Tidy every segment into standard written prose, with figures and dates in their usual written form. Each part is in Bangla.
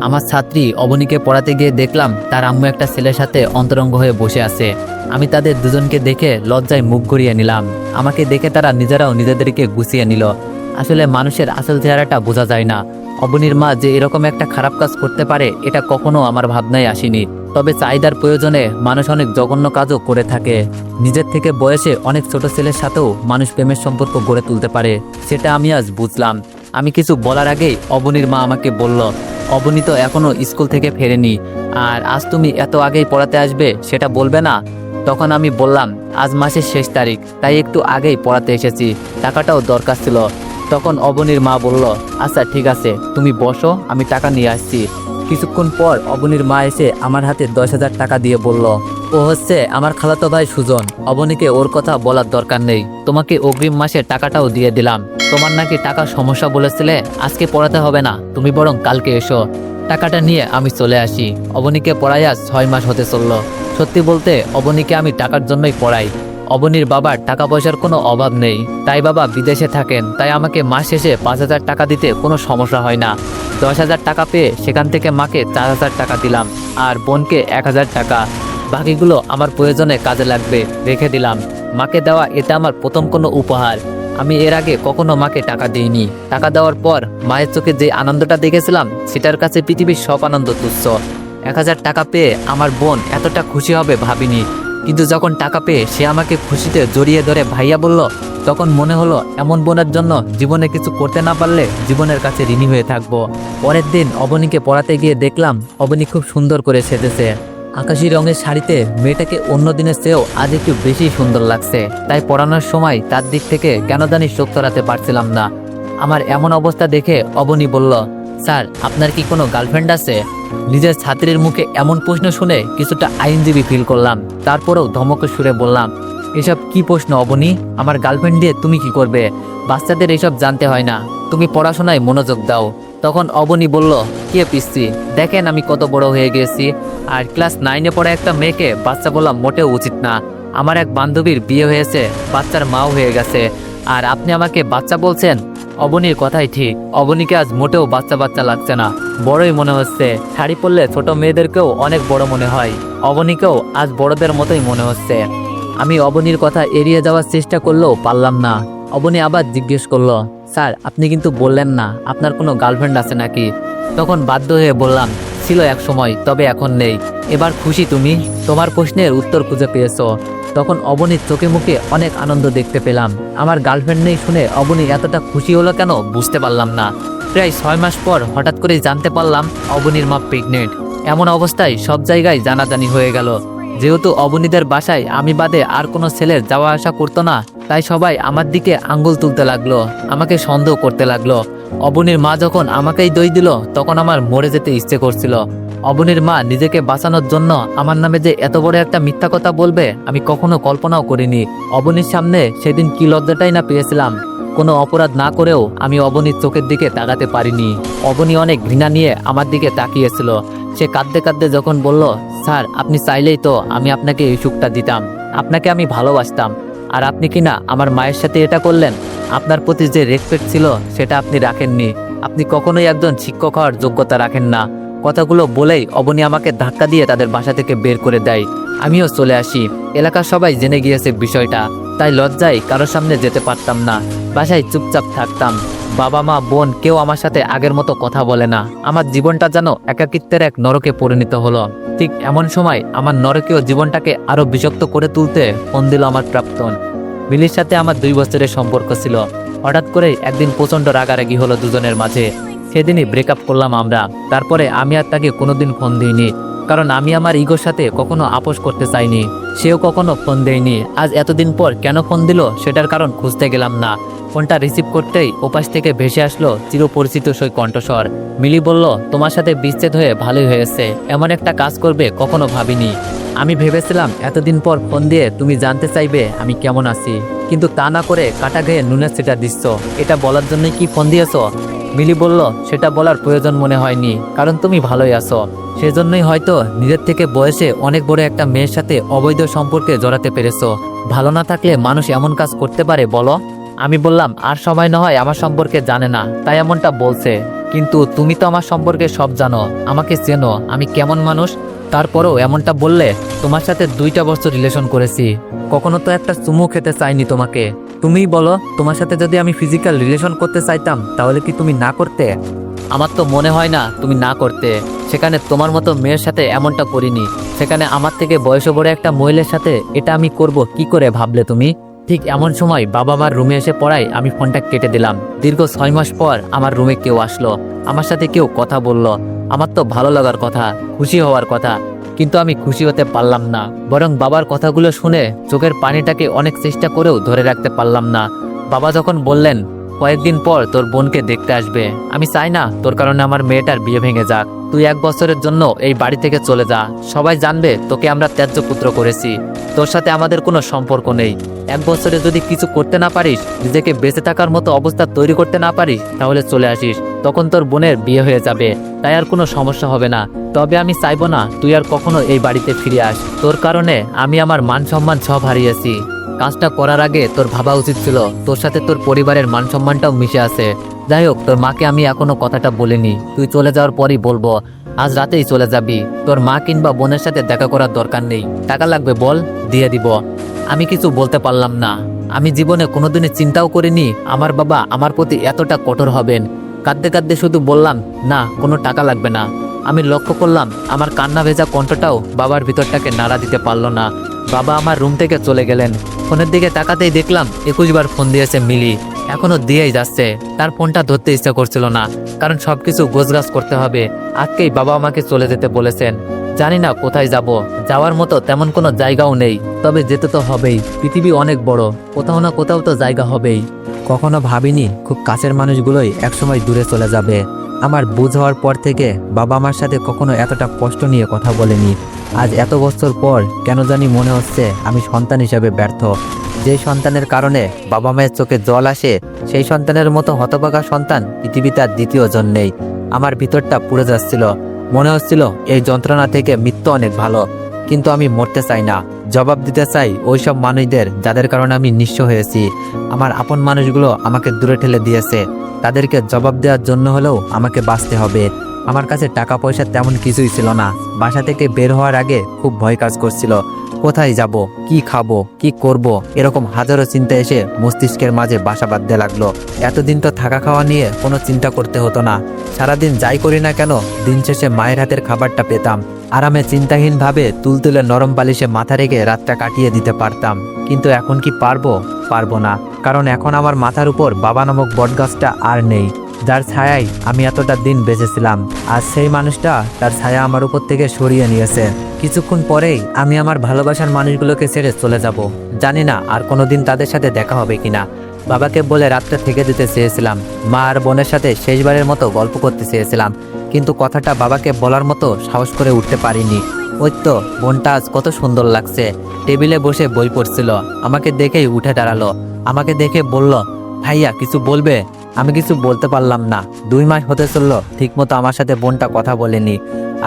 আমার ছাত্রী অবনীকে পড়াতে গিয়ে দেখলাম তার আম্মু একটা ছেলের সাথে অন্তরঙ্গ হয়ে বসে আছে। আমি তাদের দুজনকে দেখে লজ্জায় মুখ ঘুরিয়ে নিলাম। আমাকে দেখে তারা নিজেরাও নিজেদেরকে গুছিয়ে নিল। আসলে মানুষের আসল চেহারাটা বোঝা যায় না। অবনীর মা যে এরকম একটা খারাপ কাজ করতে পারে এটা কখনো আমার ভাবনায় আসেনি। তবে চাহিদার প্রয়োজনে মানুষ অনেক জঘন্য কাজও করে থাকে। নিজের থেকে বয়সে অনেক ছোট ছেলের সাথেও মানুষ প্রেমের সম্পর্ক গড়ে তুলতে পারে, সেটা আমি আজ বুঝলাম। আমি কিছু বলার আগেই অবনীর মা আমাকে বলল, অবনী তো এখনো স্কুল থেকে ফেরেনি, আর আজ তুমি এত আগেই পড়াতে আসবে সেটা বলবে না? তখন আমি বললাম, আজ মাসের শেষ তারিখ, তাই একটু আগেই পড়াতে এসেছি, টাকাটাও দরকার ছিল। তখন অবনীর মা বলল, আচ্ছা ঠিক আছে, তুমি বসো, আমি টাকা নিয়ে আসছি। কিছুক্ষণ পর অবনীর মা এসে আমার হাতে 10,000 টাকা দিয়ে বলল, ও হচ্ছে আমার খালাতো ভাই সুজন, অবনীকে ওর কথা বলার দরকার নেই, তোমাকে অগ্রিম মাসে টাকাটাও দিয়ে দিলাম। তোমার নাকি টাকার সমস্যা বলেছিলে, আজকে পড়াতে হবে না, তুমি বরং কালকে এসো। টাকাটা নিয়ে আমি চলে আসি। অবনীকে পড়াই আজ 6 মাস হতে চলল। সত্যি বলতে অবনীকে আমি টাকার জন্যই পড়াই। অবনীর বাবার টাকা পয়সার কোনো অভাব নেই, তাই বাবা বিদেশে থাকেন, তাই আমাকে মাস শেষে 5,000 টাকা দিতে কোনো সমস্যা হয় না। 10,000 টাকা পেয়ে সেখান থেকে মাকে 4,000 টাকা দিলাম, আর বোনকে 1,000 টাকা। বাকিগুলো আমার প্রয়োজনে কাজে লাগবে, রেখে দিলাম। মাকে দেওয়া এটা আমার প্রথম কোনো উপহার। আমি এর আগে কখনো মাকে টাকা দিইনি। টাকা দেওয়ার পর মায়ের চোখে যে আনন্দটা দেখেছিলাম সেটার কাছে পৃথিবীর সব আনন্দ তুচ্ছ। 1,000 টাকা পেয়ে আমার বোন এতটা খুশি হবে ভাবিনি। কিন্তু যখন টাকা পেয়ে সে আমাকে খুশিতে জড়িয়ে ধরে ভাইয়া বলল, তখন মনে হলো এমন বোনের জন্য জীবনে কিছু করতে না পারলে জীবনের কাছে ঋণী হয়ে থাকবো। পরের দিন অবনীকে পড়াতে গিয়ে দেখলাম অবনী খুব সুন্দর করে সেজেছে। আকাশি রঙের শাড়িতে মেয়েটাকে অন্য দিনের চেয়েও আজ একটু বেশি সুন্দর লাগছে। তাই পড়ানোর সময় তার দিক থেকে কেন জানি চোখ সরাতে পারছিলাম না। আমার এমন অবস্থা দেখে অবনী বলল, স্যার আপনার কি কোনো গার্লফ্রেন্ড আছে? নিজের ছাত্রীর মুখে এমন প্রশ্ন শুনে কিছুটা আইনজীবী ফিল করলাম। তারপরেও ধমকের সুরে বললাম, এসব কি প্রশ্ন অবনী? আমার গার্লফ্রেন্ড দিয়ে তুমি কি করবে? বাচ্চাদের এসব জানতে হয় না, তুমি পড়াশোনায় মনোযোগ দাও। তখন অবনী বলল, কে পিসি, দেখেন আমি কত বড় হয়ে গেছি, আর ক্লাস 9-এ পড়া একটা মেয়েকে বাচ্চা বলা মোটেও উচিত না। আমার এক বান্ধবীর বিয়ে হয়েছে, বাচ্চার মাও হয়ে গেছে, আর আপনি আমাকে বাচ্চা বলছেন? অবনীর কথাই ঠিক, অবনীকে আজ মোটেও বাচ্চা বাচ্চা লাগছে না, বড়ই মনে হচ্ছে। শাড়ি পরলে ছোট মেয়েদেরকেও অনেক বড় মনে হয়, অবনীকেও আজ বড়দের মতোই মনে হচ্ছে। আমি অবনীর কথা এড়িয়ে যাওয়ার চেষ্টা করলেও পারলাম না। অবনী আবার জিজ্ঞেস করলো, স্যার আপনি কিন্তু বললেন না আপনার কোনো গার্লফ্রেন্ড আছে নাকি? তখন বাধ্য হয়ে বললাম, ছিল এক সময়, তবে এখন নেই। এবার খুশি তুমি? তোমার প্রশ্নের উত্তর খুঁজে পেয়েছো। তখন অবনীর চোখে মুখে অনেক আনন্দ দেখতে পেলাম। আমার গার্লফ্রেন্ড নেই শুনে অবনী এতটা খুশি হলো কেন বুঝতে পারলাম না। প্রায় 6 মাস পর হঠাৎ করেই জানতে পারলাম অবনীর মা প্রেগনেন্ট। এমন অবস্থায় সব জায়গায় জানাজানি হয়ে গেল। যেহেতু অবনীদের বাসায় আমি বাদে আর কোনো ছেলের যাওয়া আসা করতো না, তাই সবাই আমার দিকে আঙ্গুল তুলতে লাগলো, আমাকে সন্দেহ করতে লাগলো। অবনীর মা যখন আমাকেই দই দিল তখন আমার মরে যেতে ইচ্ছে করছিল। অবনীর মা নিজেকে বাঁচানোর জন্য আমার নামে যে এত বড় একটা মিথ্যা কথা বলবে আমি কখনো কল্পনাও করিনি। অবনীর সামনে সেদিন কি লজ্জাটাই না পেয়েছিলাম। কোনো অপরাধ না করেও আমি অবনীর চোখের দিকে তাকাতে পারিনি। অবনী অনেক ঘৃণা নিয়ে আমার দিকে তাকিয়েছিল। সে কাঁদতে কাঁদতে যখন বলল, স্যার আপনি চাইলেই তো আমি আপনাকে এই সুখটা দিতাম, আপনাকে আমি ভালোবাসতাম, আর আপনি কিনা আমার মায়ের সাথে এটা করলেন। আপনার প্রতি যে রেসপেক্ট ছিল সেটা আপনি রাখেননি। আপনি কখনোই একজন শিক্ষক হওয়ার যোগ্যতা রাখেন না। কথাগুলো বলেই অবনী আমাকে ধাক্কা দিয়ে তাদের বাসা থেকে বের করে দেয়। আমিও চলে আসি। এলাকার সবাই জেনে গিয়েছে বিষয়টা, তাই লজ্জায় কারোর সামনে যেতে পারতাম না। বাসায় চুপচাপ থাকতাম। বাবা মা বোন কেউ আমার সাথে আগের মতো কথা বলে না। আমার জীবনটা যেন একাকিত্বের এক নরকে পরিণত হলো। ঠিক এমন সময় আমার নরকীয় জীবনটাকে আরো বিষাক্ত করে তুলতে ফোন দিল আমার প্রাক্তন। মিলির সাথে আমার 2 বছরের সম্পর্ক ছিল। হঠাৎ করে একদিন প্রচন্ড রাগারাগি হলো দুজনের মাঝে। সেদিনই ব্রেকআপ করলাম আমরা। তারপরে আমি আর তাকে কোনোদিন ফোন দিইনি, কারণ আমি আমার ইগোর সাথে কখনো আপোষ করতে চাইনি। সেও কখনো ফোন দেয়নি। আজ এতদিন পর কেন ফোন দিল সেটার কারণ খুঁজতে গেলাম না। ফোনটা রিসিভ করতেই ওপাশ থেকে ভেসে আসলো চিরপরিচিত সেই কণ্ঠস্বর। মিলি বলল, তোমার সাথে বিচ্ছেদ হয়ে ভালোই হয়েছে, এমন একটা কাজ করবে কখনো ভাবিনি। আমি ভেবেছিলাম এতদিন পর ফোন দিয়ে তুমি জানতে চাইবে আমি কেমন আছি, কিন্তু তা না করে কাটা গায়ে নুনের সেটা দিচ্ছ। এটা বলার জন্যই কি ফোন দিয়েছ? মিলি বলল, সেটা বলার প্রয়োজন মনে হয়নি, কারণ তুমি ভালোই আছো। সেজন্যই হয়তো নিজের থেকে বয়সে অনেক বড় একটা মেয়ের সাথে অবৈধ সম্পর্কে জড়াতে পেরেছো। ভালো না থাকলে মানুষ এমন কাজ করতে পারে বলো? আমি বললাম, আর সবাই না হয় আমার সম্পর্কে জানে না, তাই এমনটা বলছে, কিন্তু তুমি তো আমার সম্পর্কে সব জানো, আমাকে চেনো আমি কেমন মানুষ। তারপরেও এমনটা বললে? তোমার সাথে 2টা বছর রিলেশন করেছি, কখনো তো একটা চুমু খেতে চাইনি তোমাকে। তুমিই বলো, তোমার সাথে যদি আমি ফিজিক্যাল রিলেশন করতে চাইতাম তাহলে কি তুমি না করতে? আমার তো মনে হয় না তুমি না করতে। সেখানে তোমার মতো মেয়ের সাথে এমনটা করিনি, সেখানে আমার থেকে বয়স বড় একটা মহিলার সাথে এটা আমি করব কি করে ভাবলে তুমি? ঠিক এমন সময় বাবা মার রুমে এসে পড়ায় আমি ফোনটা কেটে দিলাম। দীর্ঘ 6 মাস পর আমার রুমে কেউ আসলো, আমার সাথে কেউ কথা বলল। আমার তো ভালো লাগার কথা, খুশি হওয়ার কথা, কিন্তু আমি খুশি হতে পারলাম না। বরং বাবার কথাগুলো শুনে চোখের পানিটাকে অনেক চেষ্টা করেও ধরে রাখতে পারলাম না। বাবা যখন বললেন কয়েকদিন পর তোর বোনকে দেখতে আসবে, আমি চাই না তোর কারণে আমার মেয়েটার বিয়ে ভেঙে যাক। তুই 1 বছরের জন্য এই বাড়ি থেকে চলে যা, সবাই জানবে তোকে আমরা ত্যায্য পুত্র করেছি, তোর সাথে আমাদের কোনো সম্পর্ক নেই। 1 বছরে যদি কিছু করতে না পারিস, নিজেকে বেঁচে থাকার মতো অবস্থা তৈরি করতে না পারিস, তাহলে চলে আসিস, তখন তোর বোনের বিয়ে হয়ে যাবে, তাই আর কোনো সমস্যা হবে না। তবে আমি চাইবো না তুই আর কখনো এই বাড়িতে ফিরে আস। তোর কারণে আমি আমার মান সম্মান সব হারিয়েছি। কাজটা করার আগে তোর ভাবা উচিত ছিল তোর সাথে তোর পরিবারের মান সম্মানটাও মিশে আছে। যাই হোক, তোর মাকে আমি এখনো কথাটা বলিনি, তুই চলে যাওয়ার পরই বলবো। আজ রাতেই চলে যাবি, তোর মা কিংবা বোনের সাথে দেখা করার দরকার নেই। টাকা লাগবে বল, দিয়ে দিব। আমি কিছু বলতে পারলাম না। আমি জীবনে কোনোদিনই চিন্তাও করিনি আমার বাবা আমার প্রতি এতটা কঠোর হবেন। কাঁদতে কাঁদতে শুধু বললাম না, কোনো টাকা লাগবে না। আমি লক্ষ্য করলাম আমার কান্না ভেজা কণ্ঠটাও বাবার ভিতরটাকে নাড়া দিতে পারলো না। বাবা আমার রুম থেকে চলে গেলেন। ফোনের দিকে তাকাতেই দেখলাম 21 বার ফোন দিয়েছে মিলি, এখনো দিয়েই যাচ্ছে। তার ফোনটা ধরতে ইচ্ছা করছিল না, কারণ সবকিছু গোছগাছ করতে হবে। আজকেই বাবা আমাকে চলে যেতে বলেছেন। জানি না কোথায় যাব, যাওয়ার মতো তেমন কোনো জায়গাও নেই, তবে যেতে তো হবেই। পৃথিবী অনেক বড়, কোথাও না কোথাও তো জায়গা হবেই। কখনো ভাবিনি খুব কাছের মানুষগুলোই একসময় দূরে চলে যাবে। আমার বুঝ হওয়ার পর থেকে বাবা আমার সাথে কখনো এতটা কষ্ট নিয়ে কথা বলেনি। আজ এত বছর পর কেন জানি মনে হচ্ছে আমি সন্তান হিসেবে ব্যর্থ। যে সন্তানের কারণে বাবা মায়ের চোখে জল আসে, সেই সন্তানের মতো হতভাগা সন্তান পৃথিবীতে আর দ্বিতীয় জন নেই। আমার ভিতরটা পুড়ে যাচ্ছিল, মনে হচ্ছিল এই যন্ত্রণা থেকে মৃত্যু অনেক ভালো। কিন্তু আমি মরতে চাই না, জবাব দিতে চাই ওইসব মানুষদের যাদের কারণে আমি নিঃস্ব হয়েছি। আমার আপন মানুষগুলো আমাকে দূরে ঠেলে দিয়েছে, তাদেরকে জবাব দেওয়ার জন্য হলেও আমাকে বাঁচতে হবে। আমার কাছে টাকা পয়সা তেমন কিছুই ছিল না। বাসা থেকে বের হওয়ার আগে খুব ভয় কাজ করছিল, কোথায় যাব, কি খাবো, কি করব, এরকম হাজারো চিন্তা এসে মস্তিষ্কের মাঝে বাসা বাঁধতে লাগলো। এতদিন তো থাকা খাওয়া নিয়ে কোনো চিন্তা করতে হতো না। সারাদিন যাই করি না কেন, দিন শেষে মায়ের হাতের খাবারটা পেতাম। আরামে চিন্তাহীনভাবে তুলতুলে নরম বালিশে মাথা রেখে রাতটা কাটিয়ে দিতে পারতাম। কিন্তু এখন কি পারবো না, কারণ এখন আমার মাথার উপর বাবা নামক বটগাছটা আর নেই, যার ছায়ায় আমি এতটা দিন বেঁচেছিলাম। আর সেই মানুষটা তার ছায়া আমার উপর থেকে সরিয়ে নিয়েছে। কিছুক্ষণ পরেই আমি আমার ভালোবাসার মানুষগুলোকে ছেড়ে চলে যাব। জানি না আর কোনোদিন তাদের সাথে দেখা হবে কিনা। বাবাকে বলে রাতটা থেকে দিতে চেয়েছিলাম, মা আর বোনের সাথে শেষবারের মতো গল্প করতে চেয়েছিলাম, কিন্তু কথাটা বাবাকে বলার মতো সাহস করে উঠতে পারিনি। ওই তো বোনটা আজ কত সুন্দর লাগছে, টেবিলে বসে বই পড়ছিল। আমাকে দেখেই উঠে দাঁড়ালো, আমাকে দেখে বলল, ভাইয়া কিছু বলবে? আমি কিছু বলতে পারলাম না। 2 মাস হতে চললো ঠিকমতো আমার সাথে বোনটা কথা বলেনি,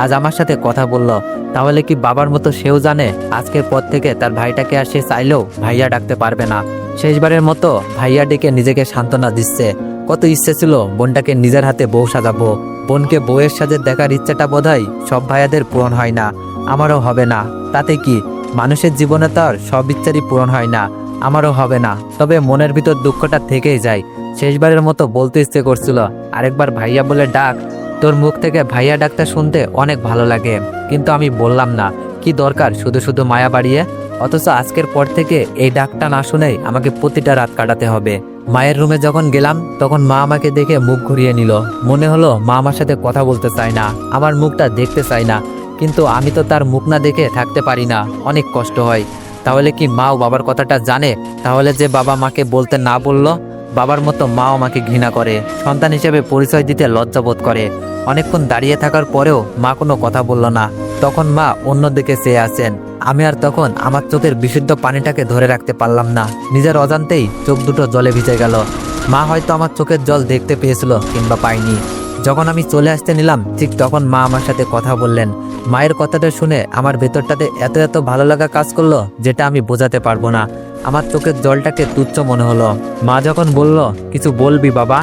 আজ আমার সাথে কথা বলল। তাহলে কি বাবার মতো সেও জানে আজকের পর থেকে তার ভাইটাকে আর সে চাইলেও ভাইয়া ডাকতে পারবে না। শেষবারের মতো ভাইয়া ডেকে নিজেকে সান্ত্বনা দিচ্ছে। কত ইচ্ছে ছিল বোনটাকে নিজের হাতে বউ সাজাবো। বোনকে বউয়ের সাথে দেখার ইচ্ছাটা বোধহয় সব ভাইয়াদের পূরণ হয় না, আমারও হবে না। তাতে কি, মানুষের জীবনে তো আর সব ইচ্ছারই পূরণ হয় না, আমারও হবে না। তবে মনের ভিতর দুঃখটা থেকেই যায়। শেষবারের মতো বলতে ইচ্ছে করছিল, আরেকবার ভাইয়া বলে ডাক। তোর মুখ থেকে ভাইয়া ডাকটা শুনতে অনেক ভালো লাগে, কিন্তু আমি বললাম না। কি দরকার শুধু শুধু মায়া বাড়িয়ে? অথচ আজকের পর থেকে এই ডাকটা না শুনেই আমাকে প্রতিটা রাত কাটাতে হবে। মায়ের রুমে যখন গেলাম তখন মা আমাকে দেখে মুখ ঘুরিয়ে নিল। মনে হলো মা আমার সাথে কথা বলতে চায় না, আমার মুখটা দেখতে চায় না। কিন্তু আমি তো তার মুখ না দেখে থাকতে পারি না, অনেক কষ্ট হয়। তাহলে কি মাও বাবার কথাটা জানে? তাহলে যে বাবা মাকে বলতে না বলল, বাবার মতো মাও আমাকে ঘৃণা করে, সন্তান হিসেবে পরিচয় দিতে লজ্জাবোধ করে। অনেকক্ষণ দাঁড়িয়ে থাকার পরেও মা কোনো কথা বলল না। তখন মা অন্যদিকে চেয়ে আছেন। আমি আর তখন আমার চোখের বিশুদ্ধ পানিটাকে ধরে রাখতে পারলাম না, নিজের অজান্তেই চোখ দুটো জলে ভিজে গেল। মা হয়তো আমার চোখের জল দেখতে পেয়েছিল কিংবা পাইনি। যখন আমি চলে আসতে নিলাম ঠিক তখন মা আমার সাথে কথা বললেন। মায়ের কথাটা শুনে আমার ভেতরটাতে এত এত ভালো লাগা কাজ করলো যেটা আমি বোঝাতে পারবো না। আমার চোখের জলটাকে তুচ্ছ মনে হলো। মা যখন বলল, কিছু বলবি বাবা?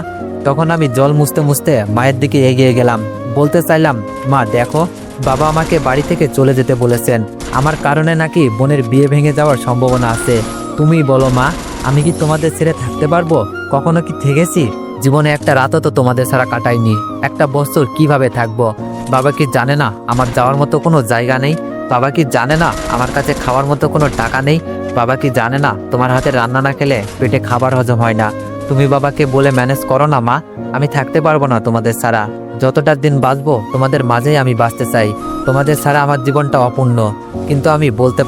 তখন আমি জল মুছতে মুছতে মায়ের দিকে এগিয়ে গেলাম। বলতে চাইলাম, মা দেখো, বাবা আমাকে বাড়ি থেকে চলে যেতে বলেছেন। আমার কারণে নাকি বোনের বিয়ে ভেঙে যাওয়ার সম্ভাবনা আছে। তুমি বলো মা, আমি কি তোমাদের ছেড়ে থাকতে পারবো? কখনো কি থেকেছি? জীবনে একটা রাতও তো তোমাদের ছাড়া কাটাইনি। একটা বছর কিভাবে থাকবো? বাবা কি জানে না আমার যাওয়ার মতো কোনো জায়গা নেই? বাবা কি জানে না আমার কাছে খাওয়ার মতো কোনো টাকা নেই? বাবা কি জানে না তোমার হাতে রান্না না খেলে পেটে খাবার হজম হয় না? তুমি বাবাকে বলে ম্যানেজ করো না মা। আমি থাকতে পারবো না তোমাদের ছাড়া। যতটা দিন বাঁচবো তোমাদের মাঝেই আমি বাঁচতে চাই। তোমাদের ছাড়া আমার জীবনটা অপূর্ণ। কিন্তু আমি বলতে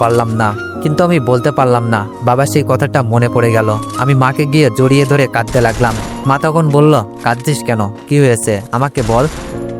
পারলাম না। বাবা সেই কথাটা মনে পড়ে গেল। আমি মাকে গিয়ে জড়িয়ে ধরে কাঁদতে লাগলাম। মা তখন বলল, কাঁদছিস কেন? কি হয়েছে আমাকে বল।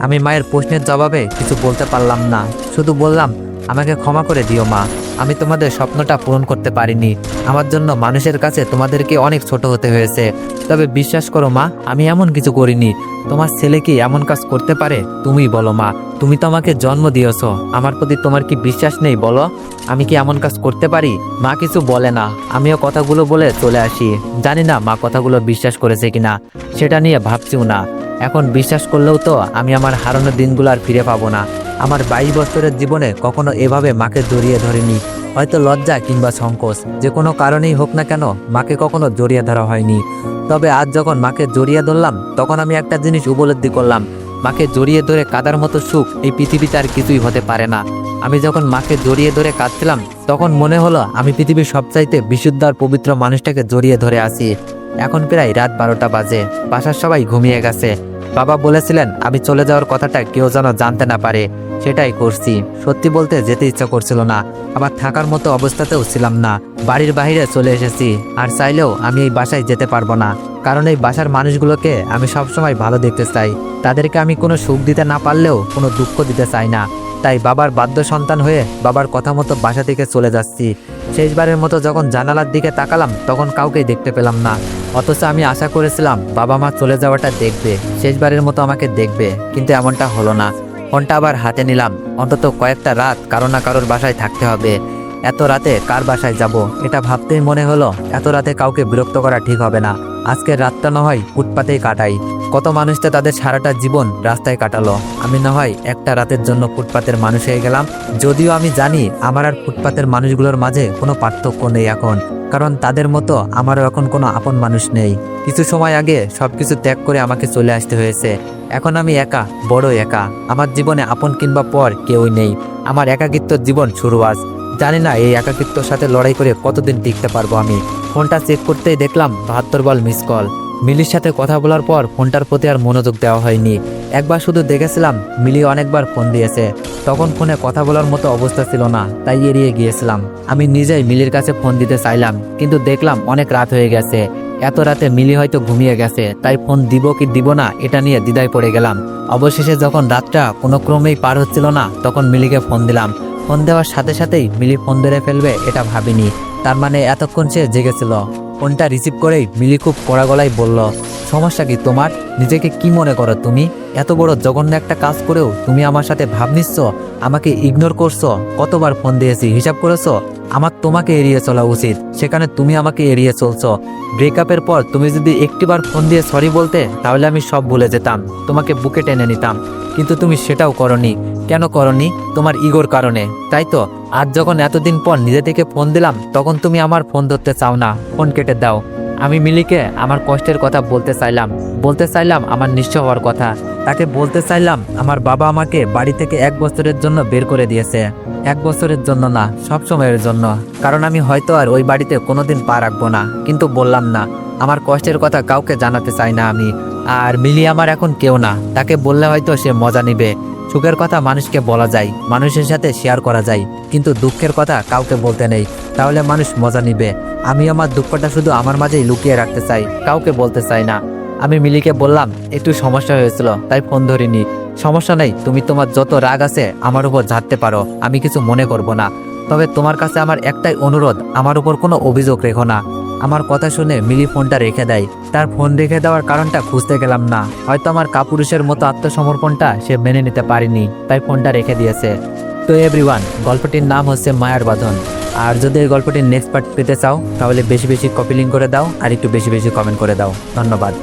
আমি মায়ের প্রশ্নের জবাবে কিছু বলতে পারলাম না। শুধু বললাম, আমাকে ক্ষমা করে দিও মা। আমি তোমাদের স্বপ্নটা পূরণ করতে পারিনি। আমার জন্য মানুষের কাছে তোমাদেরকে অনেক ছোট হতে হয়েছে। তবে বিশ্বাস করো মা, আমি এমন কিছু করিনি। তোমার ছেলে কি এমন কাজ করতে পারে? তুমি বলো মা, তুমি তো আমাকে জন্ম দিয়েছো। আমার প্রতি তোমার কি বিশ্বাস নেই বলো? আমি কি এমন কাজ করতে পারি? মা কিছু বলে না। আমিও কথাগুলো বলে চলে আসি। জানি না মা কথাগুলো বিশ্বাস করেছে কিনা, সেটা নিয়ে ভাবছিও না। এখন বিশ্বাস করলেও তো আমি আমার হারানো দিনগুলো আর ফিরে পাবো না। আমার 22 বছরের জীবনে কখনো এভাবে মাকে জড়িয়ে ধরিনি। হয়তো লজ্জা কিংবা সংকোচ, যে কোনো কারণেই হোক না কেন, মাকে কখনো জড়িয়ে ধরা হয়নি। তবে আজ যখন মাকে জড়িয়ে ধরলাম, তখন আমি একটা জিনিস উপলব্ধি করলাম। মাকে জড়িয়ে ধরে কাঁদার মতো সুখ এই পৃথিবীতে আর কিছুই হতে পারে না। আমি যখন মাকে জড়িয়ে ধরে কাঁদছিলাম, তখন মনে হলো আমি পৃথিবীর সবচাইতে বিশুদ্ধ আর পবিত্র মানুষটাকে জড়িয়ে ধরে আছি। এখন প্রায় রাত 12টা বাজে। বাসার সবাই ঘুমিয়ে গেছে। বাবা বলেছিলেন আমি চলে যাওয়ার কথাটা কেউ যেন জানতে না পারে। সেটাই করছি। সত্যি বলতে যেতে ইচ্ছা করছিল না। আবার থাকার মতো অবস্থাতেও ছিলাম না। বাড়ির বাইরে চলে এসেছি। আর চাইলেও আমি এই বাসায় যেতে পারবো না। কারণ এই বাসার মানুষগুলোকে আমি সবসময় ভালো দেখতে চাই। তাদেরকে আমি কোনো সুখ দিতে না পারলেও কোনো দুঃখ দিতে চাই না। তাই বাবার বাধ্য সন্তান হয়ে বাবার কথা মতো বাসা থেকে চলে যাচ্ছি। শেষবারের মতো যখন জানালার দিকে তাকালাম, তখন কাউকেই দেখতে পেলাম না। অথচ আমি আশা করেছিলাম বাবা মা চলে যাওয়াটা দেখবে, শেষবারের মতো আমাকে দেখবে। কিন্তু এমনটা হলো না। ফোনটা আবার হাতে নিলাম। অন্তত কয়েকটা রাত কারো না কারোর বাসায় থাকতে হবে। এত রাতে কার বাসায় যাব, এটা ভাবতেই মনে হলো এত রাতে কাউকে বিরক্ত করা ঠিক হবে না। আজকের রাতটা না হয় ফুটপাতেই কাটাই। কত মানুষ তো তাদের সারাটা জীবন রাস্তায় কাটালো। আমি না হয় একটা রাতের জন্য ফুটপাতের মানুষ হয়ে গেলাম। যদিও আমি জানি আমার আর ফুটপাতের মানুষগুলোর মাঝে কোনো পার্থক্য নেই এখন। কারণ তাদের মতো আমারও এখন কোনো আপন মানুষ নেই। কিছু সময় আগে সবকিছু ত্যাগ করে আমাকে চলে আসতে হয়েছে। এখন আমি একা, বড় একা। আমার জীবনে আপন কিংবা পর কেউই নেই। আমার একাকিত্বর জীবন শুরু আজ। জানি না এই একাকিত্বর সাথে লড়াই করে কতদিন টিকতে পারবো আমি। ফোনটা চেক করতেই দেখলাম 72 বল মিস কল। মিলির সাথে কথা বলার পর ফোনটার প্রতি আর মনোযোগ দেওয়া হয়নি। একবার শুধু দেখেছিলাম মিলি অনেকবার ফোন দিয়েছে। তখন ফোনে কথা বলার মতো অবস্থা ছিল না, তাই এড়িয়ে গিয়েছিলাম। আমি নিজেই মিলির কাছে ফোন দিতে চাইলাম, কিন্তু দেখলাম অনেক রাত হয়ে গেছে। এত রাতে মিলি হয়তো ঘুমিয়ে গেছে, তাই ফোন দিব কি দিব না এটা নিয়ে দ্বিধায় পড়ে গেলাম। অবশেষে যখন রাতটা কোনো ক্রমেই পার হচ্ছিল না, তখন মিলিকে ফোন দিলাম। ফোন দেওয়ার সাথে সাথেই মিলি ফোন ধরে ফেলবে এটা ভাবিনি। তার মানে এতক্ষণ সে জেগেছিল। ফোনটা রিসিভ করেই মিলি খুব কড়া গলায় বলল, সমস্যা কি তোমার? নিজেকে কি মনে করো তুমি? এত বড় জঘন্য একটা কাজ করেও তুমি আমার সাথে ভাব নিচ্ছ, আমাকে ইগনোর করছো। কতবার ফোন দিয়েছি হিসাব করেছো? আমার তোমাকে এড়িয়ে চলা উচিত, সেখানে তুমি আমাকে এড়িয়ে চলছো। ব্রেকআপের পর তুমি যদি একটিবার ফোন দিয়ে সরি বলতে, তাহলে আমি সব ভুলে যেতাম, তোমাকে বুকে টেনে নিতাম। কিন্তু তুমি সেটাও করনি। কেন করনি? তোমার ইগোর কারণে, তাই তো? আজ যখন এতদিন পর নিজে থেকে ফোন দিলাম, তখন তুমি আমার ফোন ধরতে চাও না, ফোন কেটে দাও। আমি মিলিকে আমার কষ্টের কথা বলতে চাইলাম আমার নিঃস্ব হওয়ার কথা। তাকে বলতে চাইলাম আমার বাবা আমাকে বাড়ি থেকে 1 বছরের জন্য বের করে দিয়েছে। 1 বছরের জন্য না, সব সময়ের জন্য। কারণ আমি হয়তো আর ওই বাড়িতে কোনোদিন পা রাখবো না। কিন্তু বললাম না, আমার কষ্টের কথা কাউকে জানাতে চাই না আমি। আর মিলি আমার এখন কেউ না। তাকে বললে হয়তো সে মজা নিবে। সুখের কথা মানুষকে বলা যায়, মানুষের সাথে শেয়ার করা যায়, কিন্তু দুঃখের কথা কাউকে বলতে নেই, তাহলে মানুষ মজা নিবে। আমি আমার দুঃখটা শুধু আমার মাঝেই লুকিয়ে রাখতে চাই, কাউকে বলতে চাই না। আমি মিলিকে বললাম একটু সমস্যা হয়েছিল, তাই ফোন ধরিনি। সমস্যা নেই, তুমি তোমার যত রাগ আছে আমার উপর ঝাড়তে পারো, আমি কিছু মনে করব না। তবে তোমার কাছে আমার একটাই অনুরোধ, আমার উপর কোনো অভিযোগ রেখো না। আমার কথা শুনে মিলি ফোনটা রেখে দেয়। তার ফোন রেখে দেওয়ার কারণটা খুঁজতে গেলাম না। হয়তো আমার কাপুরুষের মতো আত্মসমর্পণটা সে মেনে নিতে পারেনি, তাই ফোনটা রেখে দিয়েছে। তো এভরিওয়ান, গল্পটির নাম হচ্ছে মায়ার বাঁধন। আর যদি এই গল্পটির নেক্সট পার্ট পেতে চাও, তাহলে বেশি বেশি কপি লিঙ্ক করে দাও আর একটু বেশি বেশি কমেন্ট করে দাও। ধন্যবাদ।